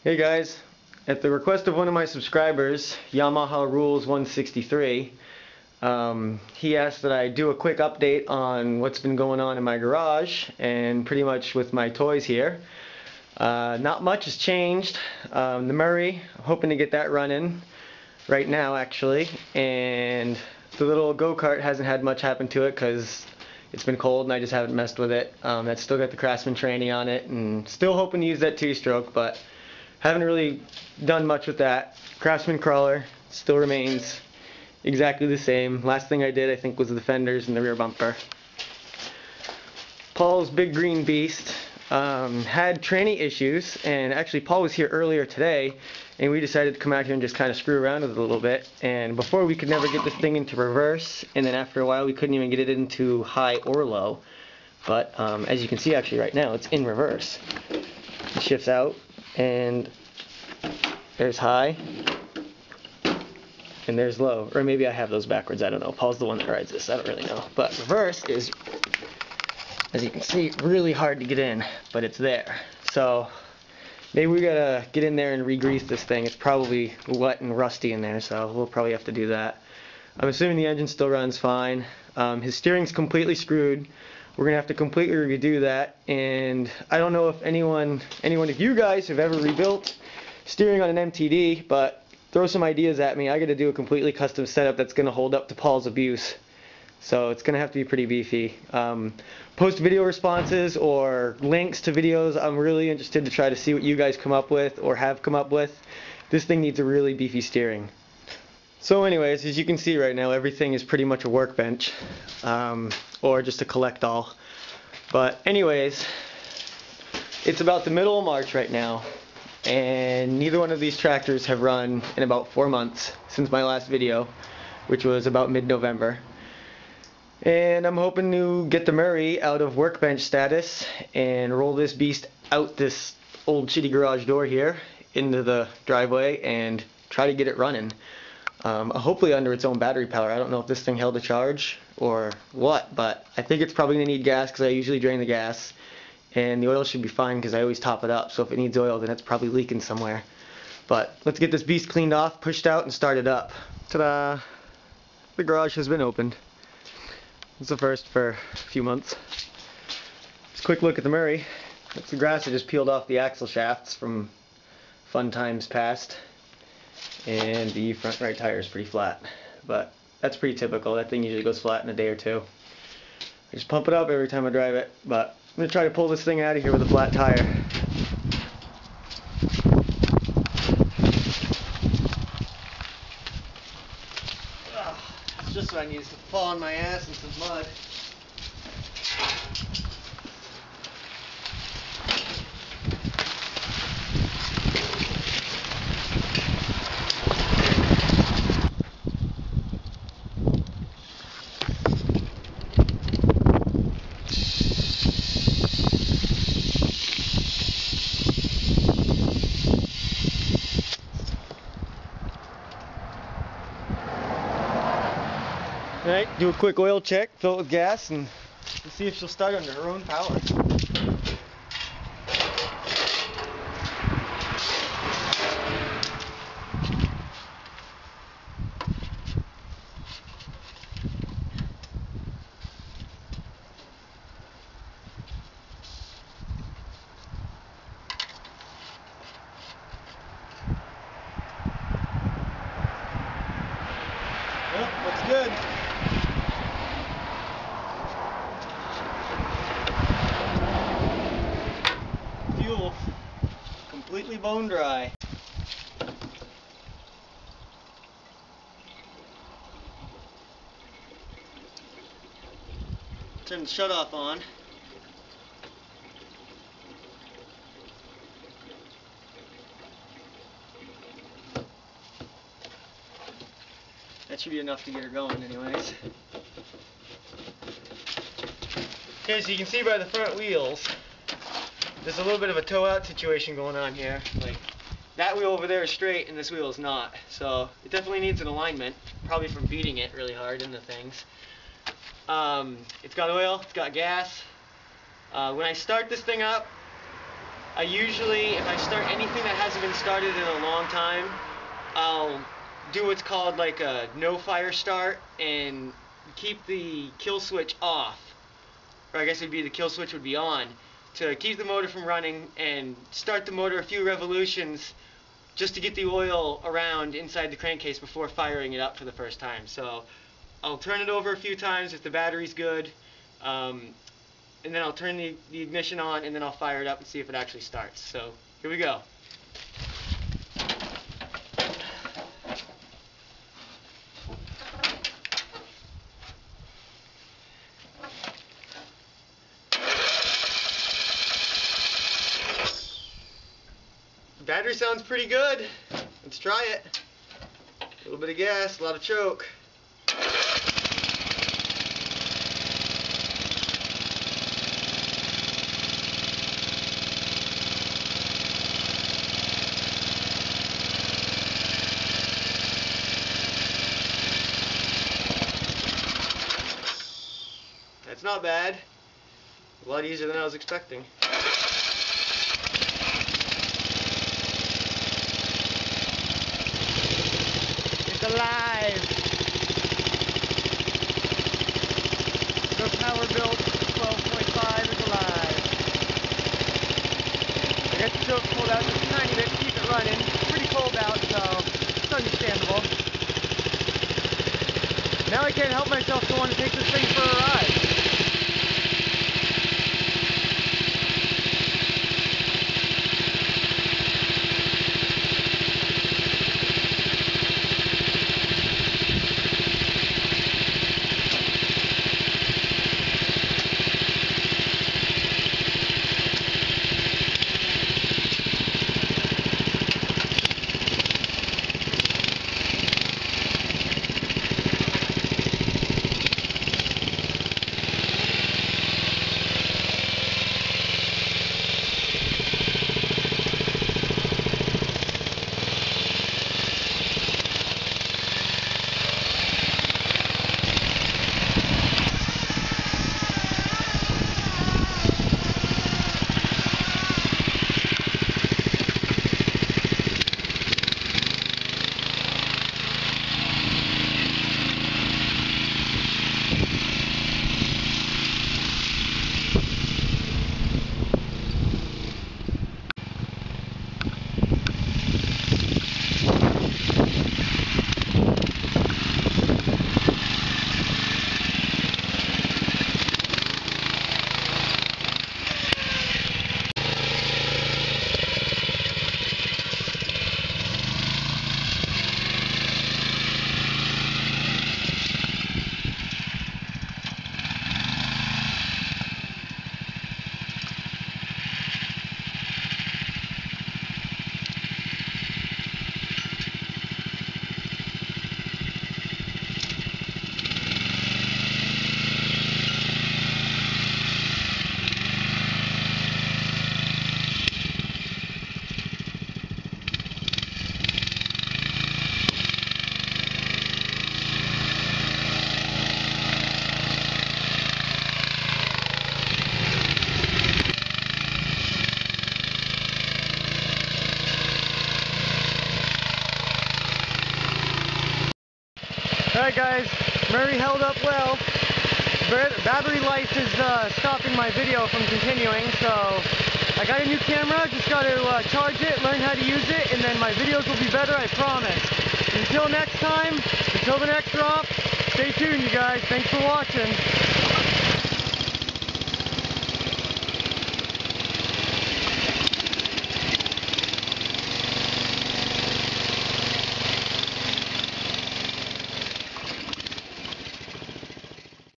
Hey guys, at the request of one of my subscribers, Yamaha Rules 163, he asked that I do a quick update on what's been going on in my garage and pretty much with my toys here. Not much has changed. The Murray, I'm hoping to get that running right now actually, and the little go-kart hasn't had much happen to it because it's been cold and I just haven't messed with it. That's still got the Craftsman tranny on it and still hoping to use that two-stroke, but haven't really done much with that. Craftsman crawler still remains exactly the same. Last thing I did I think was the fenders and the rear bumper. Paul's big green beast had tranny issues, and actually Paul was here earlier today and we decided to come out here and just kind of screw around with it a little bit. And before we could never get this thing into reverse, and then after a while we couldn't even get it into high or low. But as you can see actually right now it's in reverse. It shifts out and there's high and there's low, or maybe I have those backwards, I don't know. Paul's the one that rides this, I don't really know. But reverse is, as you can see, really hard to get in, but it's there. So maybe we gotta get in there and re-grease this thing. It's probably wet and rusty in there, so we'll probably have to do that. I'm assuming the engine still runs fine. His steering's completely screwed. We're gonna have to completely redo that, and I don't know if anyone of you guys have ever rebuilt steering on an MTD, but throw some ideas at me. I gotta do a completely custom setup that's gonna hold up to Paul's abuse. So it's gonna have to be pretty beefy. Post video responses or links to videos. I'm really interested to try to see what you guys come up with or have come up with. This thing needs a really beefy steering. So anyways, as you can see right now, everything is pretty much a workbench, or just a collect-all. But anyways, it's about the middle of March right now, and neither one of these tractors have run in about 4 months since my last video, which was about mid-November. And I'm hoping to get the Murray out of workbench status and roll this beast out this old shitty garage door here into the driveway and try to get it running. Hopefully under its own battery power. I don't know if this thing held a charge or what, but I think it's probably going to need gas because I usually drain the gas, and the oil should be fine because I always top it up, so if it needs oil then it's probably leaking somewhere. But let's get this beast cleaned off, pushed out, and started up. Ta-da! The garage has been opened. It's the first for a few months. Just a quick look at the Murray. That's the grass that just peeled off the axle shafts from fun times past. And the front right tire is pretty flat, but that's pretty typical. That thing usually goes flat in a day or two. I just pump it up every time I drive it, but I'm going to try to pull this thing out of here with a flat tire. It's just what I need, is to fall on my ass in some mud. Alright, do a quick oil check, fill it with gas, and we'll see if she'll start under her own power. Yep, looks good. Fuel completely bone dry. Turn the shutoff on. That should be enough to get her going anyways. Okay, so you can see by the front wheels, there's a little bit of a toe out situation going on here. Like, that wheel over there is straight and this wheel is not. So it definitely needs an alignment, probably from beating it really hard into things. It's got oil, it's got gas. When I start this thing up, I usually, if I start anything that hasn't been started in a long time, I'll do what's called like a no fire start and keep the kill switch off, or I guess it'd be the kill switch would be on, to keep the motor from running and start the motor a few revolutions just to get the oil around inside the crankcase before firing it up for the first time. So I'll turn it over a few times if the battery's good, and then I'll turn the ignition on, and then I'll fire it up and see if it actually starts. So here we go. Battery sounds pretty good. Let's try it. A little bit of gas, a lot of choke. That's not bad. A lot easier than I was expecting. Alive! The power built 12.5 is alive. I got the choke pulled out just a tiny bit to keep it running. It's pretty cold out, so it's understandable. Now I can't help myself to want to take this thing for a ride. Alright guys, Murray held up well. Battery life is stopping my video from continuing, so I got a new camera, just got to charge it, learn how to use it, and then my videos will be better, I promise. Until next time, until the next Romp, stay tuned you guys, thanks for watching.